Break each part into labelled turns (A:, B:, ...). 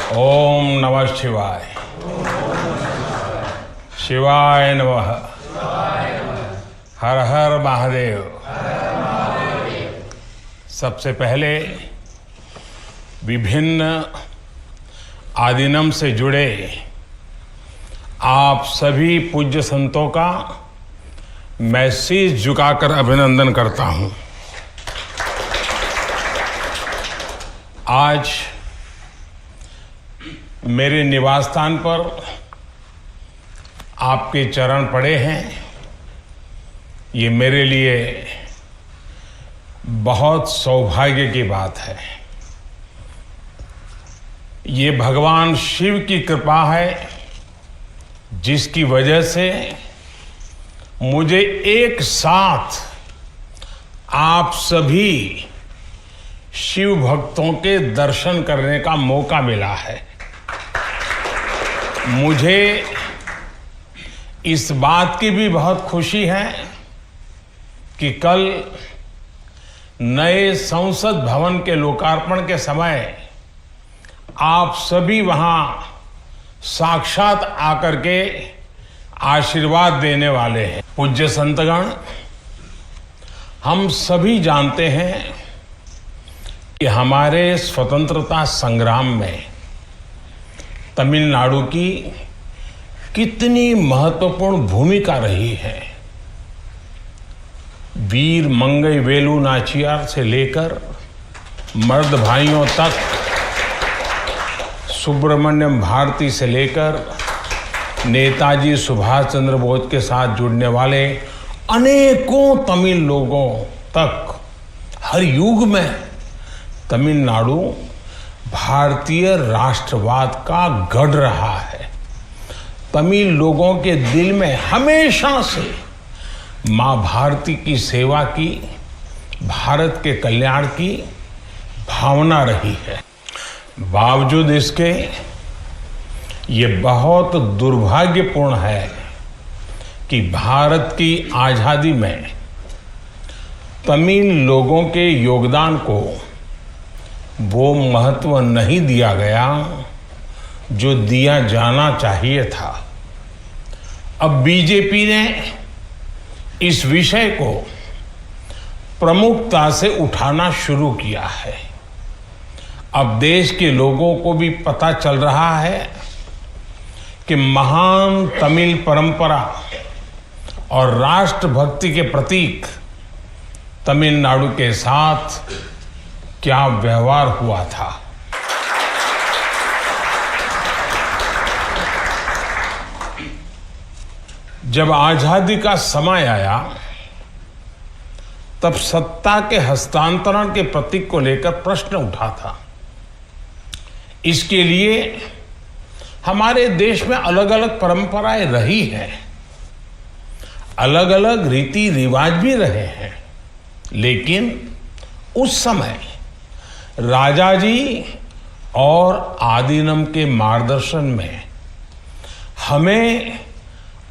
A: ओम नमः शिवाय। शिवाय नमः। हर हर महादेव। सबसे पहले विभिन्न आदिनम से जुड़े आप सभी पूज्य संतों का मैं शीश झुकाकर अभिनंदन करता हूं। आज मेरे निवास स्थान पर आपके चरण पड़े हैं, ये मेरे लिए बहुत सौभाग्य की बात है। ये भगवान शिव की कृपा है जिसकी वजह से मुझे एक साथ आप सभी शिव भक्तों के दर्शन करने का मौका मिला है। मुझे इस बात की भी बहुत खुशी है कि कल नए संसद भवन के लोकार्पण के समय आप सभी वहां साक्षात आकर के आशीर्वाद देने वाले हैं। पूज्य संतगण, हम सभी जानते हैं कि हमारे स्वतंत्रता संग्राम में तमिलनाडु की कितनी महत्वपूर्ण भूमिका रही है। वीर मंगई वेलु नाचियार से लेकर मर्द भाइयों तक, सुब्रमण्यम भारती से लेकर नेताजी सुभाष चंद्र बोस के साथ जुड़ने वाले अनेकों तमिल लोगों तक हर युग में तमिलनाडु भारतीय राष्ट्रवाद का गढ़ रहा है। तमिल लोगों के दिल में हमेशा से मां भारती की सेवा की, भारत के कल्याण की भावना रही है। बावजूद इसके ये बहुत दुर्भाग्यपूर्ण है कि भारत की आजादी में तमिल लोगों के योगदान को वो महत्व नहीं दिया गया जो दिया जाना चाहिए था। अब बीजेपी ने इस विषय को प्रमुखता से उठाना शुरू किया है। अब देश के लोगों को भी पता चल रहा है कि महान तमिल परंपरा और राष्ट्रभक्ति के प्रतीक तमिलनाडु के साथ क्या व्यवहार हुआ था। जब आजादी का समय आया तब सत्ता के हस्तांतरण के प्रतीक को लेकर प्रश्न उठा था। इसके लिए हमारे देश में अलग अलग परंपराएं रही हैं, अलग अलग रीति रिवाज भी रहे हैं, लेकिन उस समय राजा जी और आदिनम के मार्गदर्शन में हमें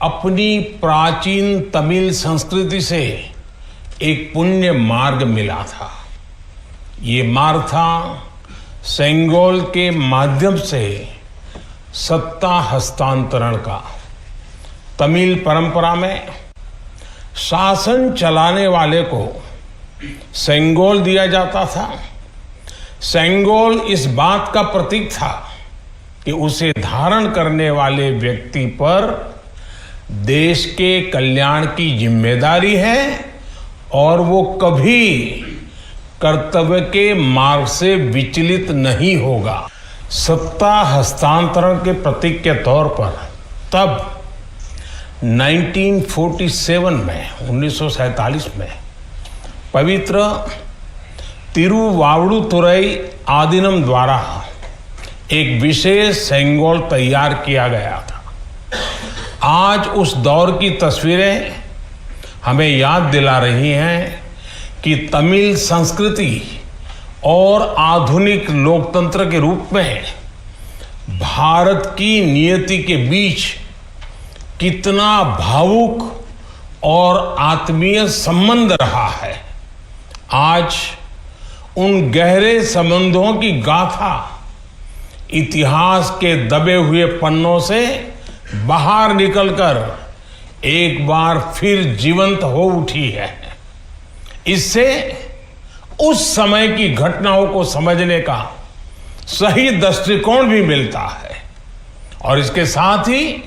A: अपनी प्राचीन तमिल संस्कृति से एक पुण्य मार्ग मिला था। ये मार्ग था सेंगोल के माध्यम से सत्ता हस्तांतरण का। तमिल परंपरा में शासन चलाने वाले को सेंगोल दिया जाता था। सेंगोल इस बात का प्रतीक था कि उसे धारण करने वाले व्यक्ति पर देश के कल्याण की जिम्मेदारी है और वो कभी कर्तव्य के मार्ग से विचलित नहीं होगा। सत्ता हस्तांतरण के प्रतीक के तौर पर तब 1947 में 1947 में पवित्र तिरुवावड़ुतुरई आदिनम द्वारा एक विशेष सेंगोल तैयार किया गया था। आज उस दौर की तस्वीरें हमें याद दिला रही हैं कि तमिल संस्कृति और आधुनिक लोकतंत्र के रूप में भारत की नियति के बीच कितना भावुक और आत्मीय संबंध रहा है। आज उन गहरे संबंधों की गाथा इतिहास के दबे हुए पन्नों से बाहर निकलकर एक बार फिर जीवंत हो उठी है। इससे उस समय की घटनाओं को समझने का सही दृष्टिकोण भी मिलता है और इसके साथ ही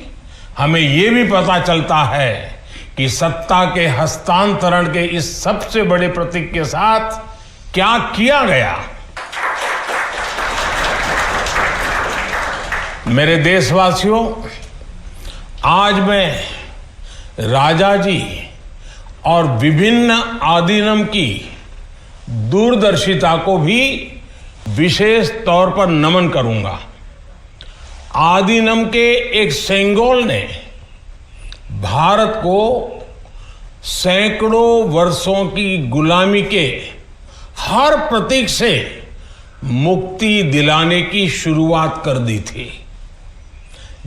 A: हमें ये भी पता चलता है कि सत्ता के हस्तांतरण के इस सबसे बड़े प्रतीक के साथ क्या किया गया। मेरे देशवासियों, आज मैं राजा जी और विभिन्न आदिनम की दूरदर्शिता को भी विशेष तौर पर नमन करूंगा। आदिनम के एक सेंगोल ने भारत को सैकड़ों वर्षों की गुलामी के हर प्रतीक से मुक्ति दिलाने की शुरुआत कर दी थी।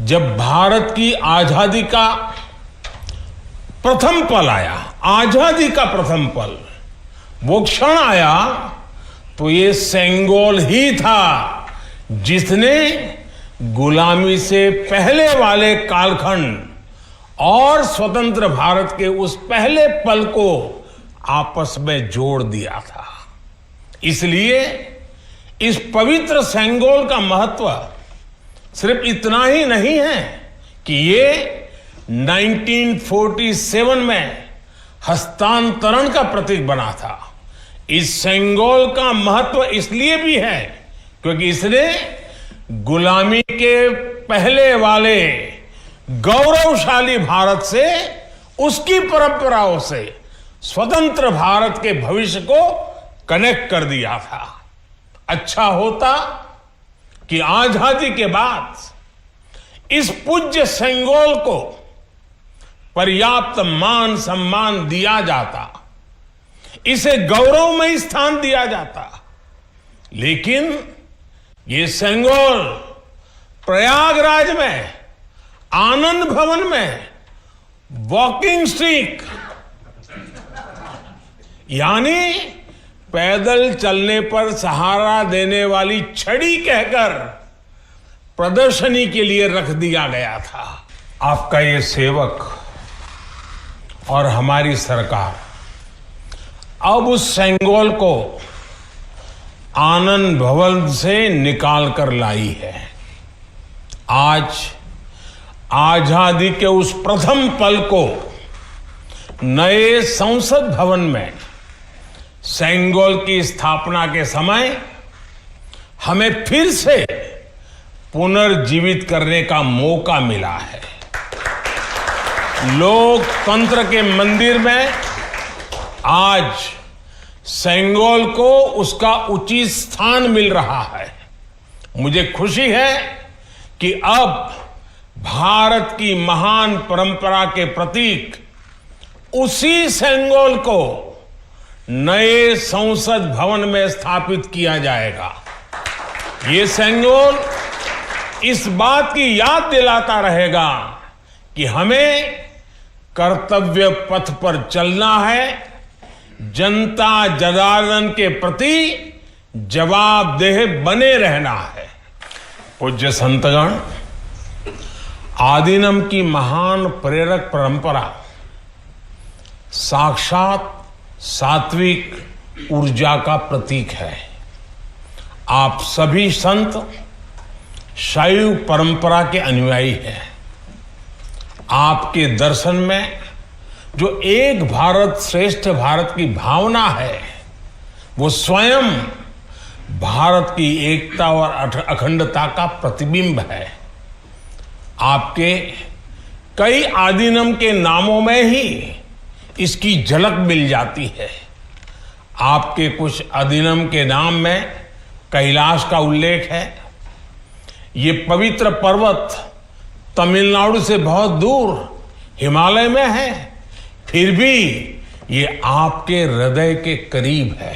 A: जब भारत की आजादी का प्रथम पल आया, आजादी का प्रथम पल, वो क्षण आया, तो ये सेंगोल ही था जिसने गुलामी से पहले वाले कालखंड और स्वतंत्र भारत के उस पहले पल को आपस में जोड़ दिया था। इसलिए इस पवित्र सेंगोल का महत्व सिर्फ इतना ही नहीं है कि ये 1947 में हस्तांतरण का प्रतीक बना था। इस सेंगोल का महत्व इसलिए भी है क्योंकि इसने गुलामी के पहले वाले गौरवशाली भारत से, उसकी परंपराओं से स्वतंत्र भारत के भविष्य को कनेक्ट कर दिया था। अच्छा होता कि आजादी के बाद इस पूज्य सेंगोल को पर्याप्त मान सम्मान दिया जाता, इसे गौरवमय स्थान दिया जाता, लेकिन ये सेंगोल प्रयागराज में आनंद भवन में वॉकिंग स्टिक यानी पैदल चलने पर सहारा देने वाली छड़ी कहकर प्रदर्शनी के लिए रख दिया गया था। आपका ये सेवक और हमारी सरकार अब उस सेंगोल को आनंद भवन से निकाल कर लाई है। आज आजादी के उस प्रथम पल को नए संसद भवन में सेंगोल की स्थापना के समय हमें फिर से पुनर्जीवित करने का मौका मिला है। लोकतंत्र के मंदिर में आज सेंगोल को उसका उचित स्थान मिल रहा है। मुझे खुशी है कि अब भारत की महान परंपरा के प्रतीक उसी सेंगोल को नए संसद भवन में स्थापित किया जाएगा। ये सेंगोल इस बात की याद दिलाता रहेगा कि हमें कर्तव्य पथ पर चलना है, जनता जनार्दन के प्रति जवाबदेह बने रहना है। पूज्य संतगण, आदिनम की महान प्रेरक परंपरा साक्षात सात्विक ऊर्जा का प्रतीक है। आप सभी संत शैव परंपरा के अनुयायी हैं। आपके दर्शन में जो एक भारत श्रेष्ठ भारत की भावना है, वो स्वयं भारत की एकता और अखंडता का प्रतिबिंब है। आपके कई आदिनम के नामों में ही इसकी झलक मिल जाती है। आपके कुछ आदिनम के नाम में कैलाश का उल्लेख है। ये पवित्र पर्वत तमिलनाडु से बहुत दूर हिमालय में है, फिर भी ये आपके हृदय के करीब है।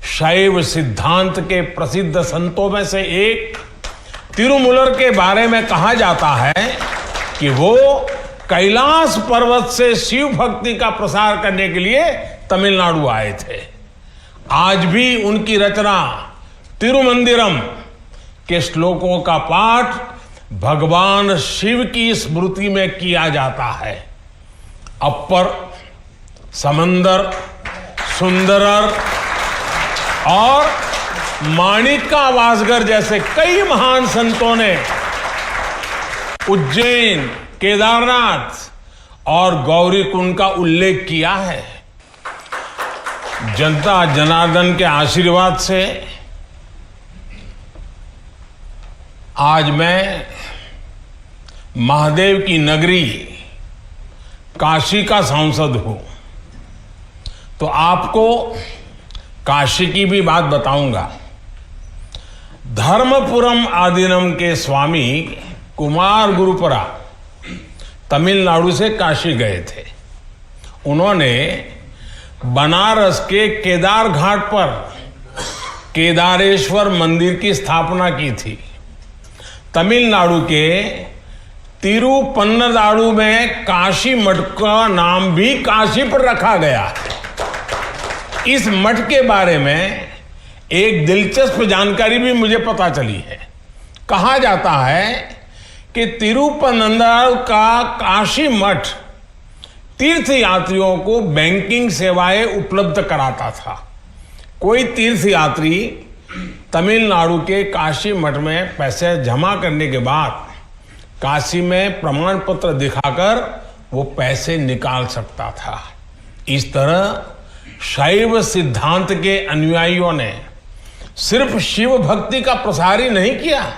A: शैव सिद्धांत के प्रसिद्ध संतों में से एक तिरुमूलर के बारे में कहा जाता है कि वो कैलाश पर्वत से शिव भक्ति का प्रसार करने के लिए तमिलनाडु आए थे। आज भी उनकी रचना तिरुमंदिरम के श्लोकों का पाठ भगवान शिव की स्मृति में किया जाता है। अपर, समंदर, सुंदरर और माणिका वासगर जैसे कई महान संतों ने उज्जैन, केदारनाथ और गौरीकुंड का उल्लेख किया है। जनता जनार्दन के आशीर्वाद से आज मैं महादेव की नगरी काशी का सांसद हूं, तो आपको काशी की भी बात बताऊंगा। धर्मपुरम आदीनम के स्वामी कुमार गुरुपरा तमिलनाडु से काशी गए थे। उन्होंने बनारस के केदार घाट पर केदारेश्वर मंदिर की स्थापना की थी। तमिलनाडु के तिरुपन्नदारु में काशी मठ का नाम भी काशी पर रखा गया। इस मठ के बारे में एक दिलचस्प जानकारी भी मुझे पता चली है। कहा जाता है कि तिरुपन्नदारु का काशी मठ तीर्थ यात्रियों को बैंकिंग सेवाएं उपलब्ध कराता था। कोई तीर्थ यात्री तमिलनाडु के काशी मठ में पैसे जमा करने के बाद काशी में प्रमाण पत्र दिखाकर वो पैसे निकाल सकता था। इस तरह शैव सिद्धांत के अनुयायियों ने सिर्फ शिव भक्ति का प्रसार ही नहीं किया,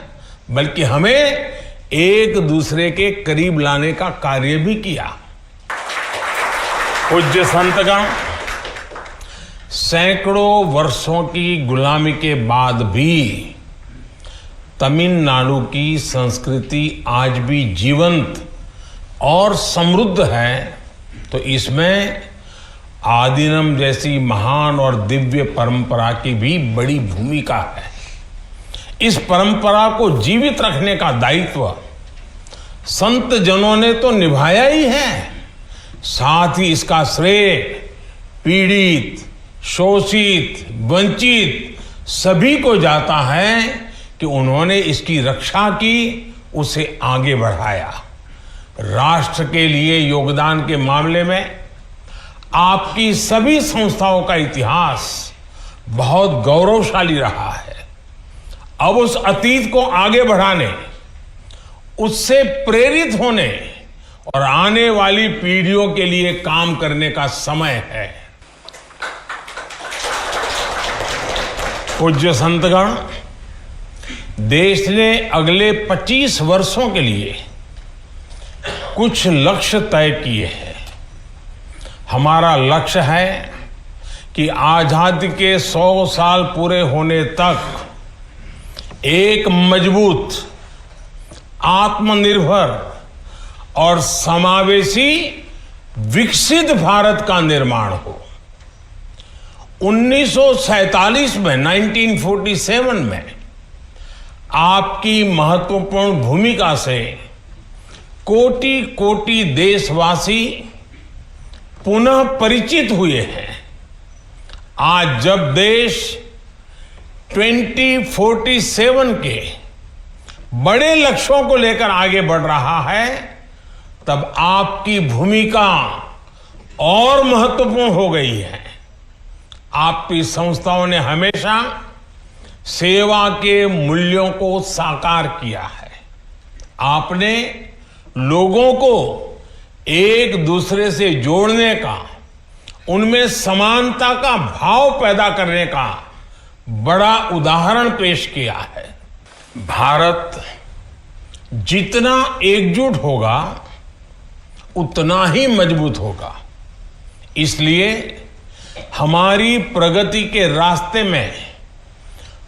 A: बल्कि हमें एक दूसरे के करीब लाने का कार्य भी किया। पूज्य संतगण, सैकड़ों वर्षों की गुलामी के बाद भी तमिलनाडु की संस्कृति आज भी जीवंत और समृद्ध है, तो इसमें आदीनम जैसी महान और दिव्य परंपरा की भी बड़ी भूमिका है। इस परंपरा को जीवित रखने का दायित्व संत जनों ने तो निभाया ही है, साथ ही इसका श्रेय पीड़ित, शोषित, वंचित सभी को जाता है कि उन्होंने इसकी रक्षा की, उसे आगे बढ़ाया। राष्ट्र के लिए योगदान के मामले में आपकी सभी संस्थाओं का इतिहास बहुत गौरवशाली रहा है। अब उस अतीत को आगे बढ़ाने, उससे प्रेरित होने और आने वाली पीढ़ियों के लिए काम करने का समय है। पूज्य संतगण, देश ने अगले 25 वर्षों के लिए कुछ लक्ष्य तय किए हैं। हमारा लक्ष्य है कि आजादी के 100 साल पूरे होने तक एक मजबूत, आत्मनिर्भर और समावेशी विकसित भारत का निर्माण हो। 1947 में 1947 में आपकी महत्वपूर्ण भूमिका से कोटि कोटि देशवासी पुनः परिचित हुए हैं। आज जब देश 2047 के बड़े लक्ष्यों को लेकर आगे बढ़ रहा है, तब आपकी भूमिका और महत्वपूर्ण हो गई है। आपकी संस्थाओं ने हमेशा सेवा के मूल्यों को साकार किया है। आपने लोगों को एक दूसरे से जोड़ने का, उनमें समानता का भाव पैदा करने का बड़ा उदाहरण पेश किया है। भारत जितना एकजुट होगा उतना ही मजबूत होगा। इसलिए हमारी प्रगति के रास्ते में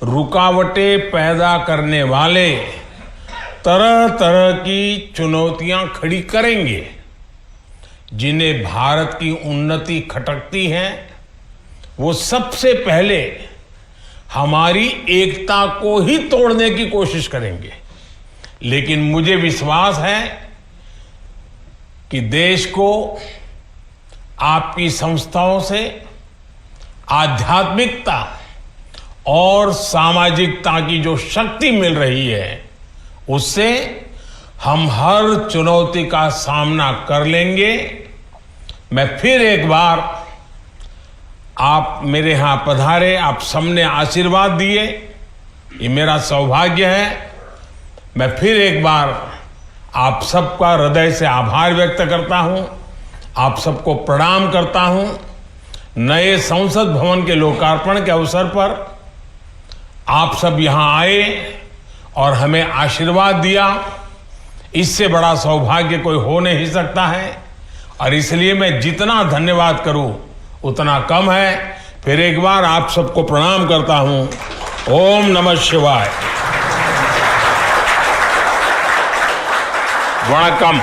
A: रुकावटें पैदा करने वाले तरह तरह की चुनौतियां खड़ी करेंगे। जिन्हें भारत की उन्नति खटकती है, वो सबसे पहले हमारी एकता को ही तोड़ने की कोशिश करेंगे। लेकिन मुझे विश्वास है कि देश को आपकी संस्थाओं से आध्यात्मिकता और सामाजिकता की जो शक्ति मिल रही है, उससे हम हर चुनौती का सामना कर लेंगे। मैं फिर एक बार, आप मेरे यहां पधारे, आप सबने आशीर्वाद दिए, ये मेरा सौभाग्य है। मैं फिर एक बार आप सबका हृदय से आभार व्यक्त करता हूं, आप सबको प्रणाम करता हूं। नए संसद भवन के लोकार्पण के अवसर पर आप सब यहां आए और हमें आशीर्वाद दिया, इससे बड़ा सौभाग्य कोई हो नहीं सकता है। और इसलिए मैं जितना धन्यवाद करूं उतना कम है। फिर एक बार आप सबको प्रणाम करता हूं। ओम नमः शिवाय। वणक्कम।